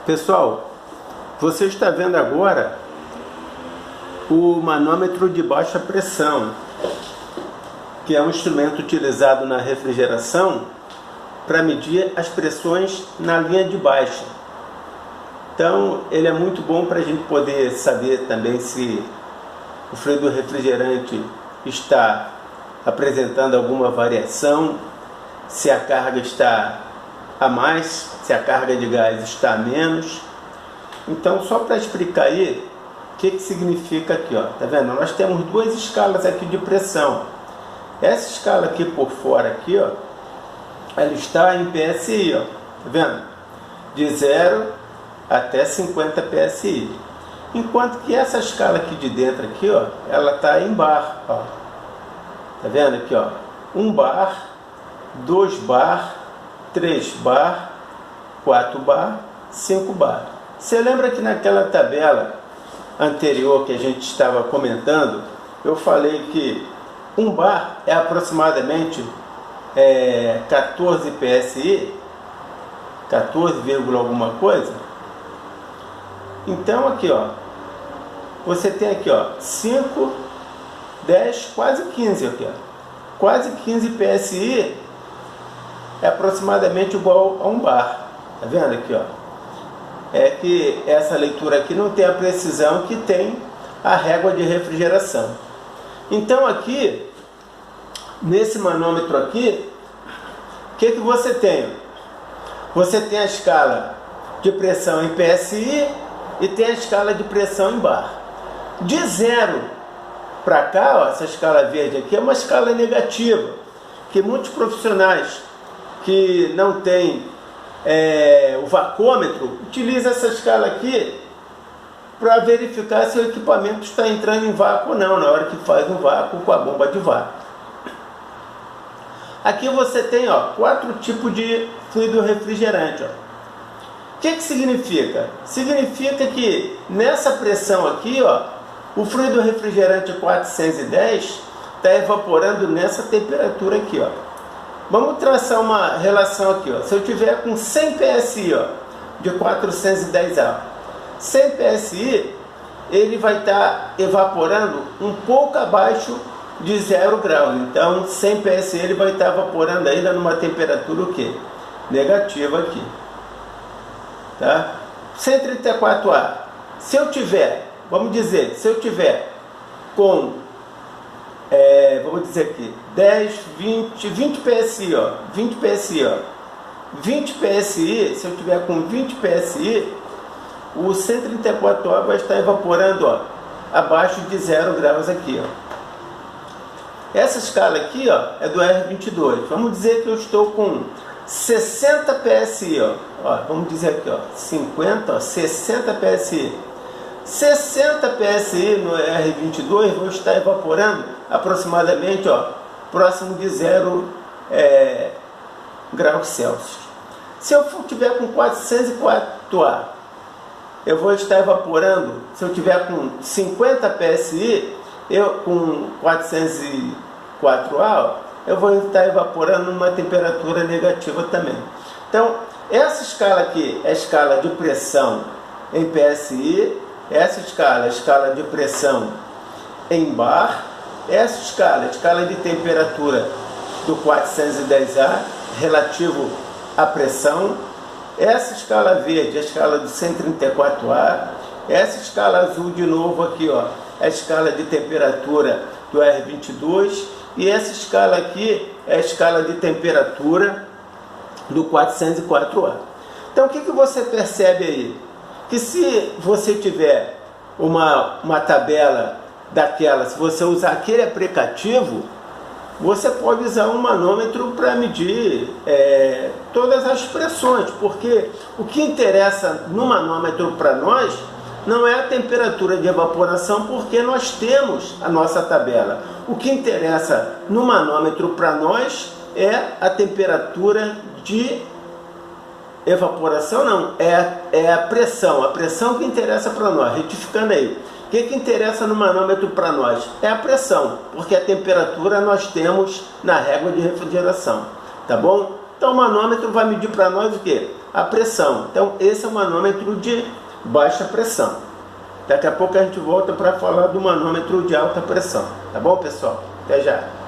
Pessoal, você está vendo agora o manômetro de baixa pressão, que é um instrumento utilizado na refrigeração para medir as pressões na linha de baixa. Então, ele é muito bom para a gente poder saber também se o fluido refrigerante está apresentando alguma variação, se a carga está a mais, se a carga de gás está a menos. Então, só para explicar aí o que significa aqui, ó, tá vendo? Nós temos duas escalas aqui de pressão. Essa escala aqui por fora aqui, ó, ela está em PSI, ó, tá vendo? De 0 até 50 PSI. Enquanto que essa escala aqui de dentro aqui, ó, ela está em bar, ó. Tá vendo aqui, ó? 1 bar, 2 bar, 3 bar, 4 bar, 5 bar. Você lembra que naquela tabela anterior que a gente estava comentando, eu falei que 1 bar é aproximadamente 14 PSI, 14, alguma coisa. Então aqui, ó, você tem aqui, ó, 5, 10, quase 15 aqui, ó. Quase 15 PSI é aproximadamente igual a 1 bar. Tá vendo aqui, ó? É que essa leitura aqui não tem a precisão que tem a régua de refrigeração. Então aqui, nesse manômetro aqui, o que você tem? Você tem a escala de pressão em PSI e tem a escala de pressão em bar. De 0 para cá, ó, essa escala verde aqui é uma escala negativa, que muitos profissionais que não têm o vacômetro utilizam essa escala aqui para verificar se o equipamento está entrando em vácuo ou não, na hora que faz um vácuo com a bomba de vácuo. Aqui você tem, ó, 4 tipos de fluido refrigerante, ó. O que significa? Significa que nessa pressão aqui, ó, o fluido refrigerante 410 está evaporando nessa temperatura aqui, ó. Vamos traçar uma relação aqui, ó. Se eu tiver com 100 PSI, ó, de 410A, 100 PSI, ele vai estar evaporando um pouco abaixo de 0 graus. Então, 100 PSI ele vai estar evaporando ainda numa temperatura o quê? Negativa aqui. Tá? 134A. Se eu tiver, vamos dizer, se eu tiver com vamos dizer aqui, 10, 20 PSI, ó, 20 PSI, ó, 20 PSI, se eu tiver com 20 PSI, o 134A vai estar evaporando, ó, abaixo de 0 graus aqui, ó. Essa escala aqui, ó, é do R22. Vamos dizer que eu estou com 60 PSI, ó, vamos dizer aqui, ó, 50, ó, 60 PSI. 60 PSI no R22 vão estar evaporando aproximadamente, ó, próximo de 0 graus Celsius. Se eu tiver com 404A, eu vou estar evaporando, se eu tiver com 50 PSI, com 404A, ó, eu vou estar evaporando numa temperatura negativa também. Então, essa escala aqui é a escala de pressão em PSI, essa escala é a escala de pressão em bar, essa escala é a escala de temperatura do 410A relativo à pressão, essa escala verde é a escala do 134A, essa escala azul de novo aqui, ó, é a escala de temperatura do R22 e essa escala aqui é a escala de temperatura do 404A. Então o que você percebe aí? Que se você tiver uma tabela daquela, se você usar aquele aplicativo, você pode usar um manômetro para medir todas as pressões, porque o que interessa no manômetro para nós não é a temperatura de evaporação, porque nós temos a nossa tabela. O que interessa no manômetro para nós é a temperatura de evaporação, não, é a pressão que interessa para nós. Retificando aí, o que interessa no manômetro para nós? É a pressão, porque a temperatura nós temos na régua de refrigeração, tá bom? Então o manômetro vai medir para nós o quê? a pressão. Então esse é o manômetro de baixa pressão. Daqui a pouco a gente volta para falar do manômetro de alta pressão. Tá bom, pessoal? Até já!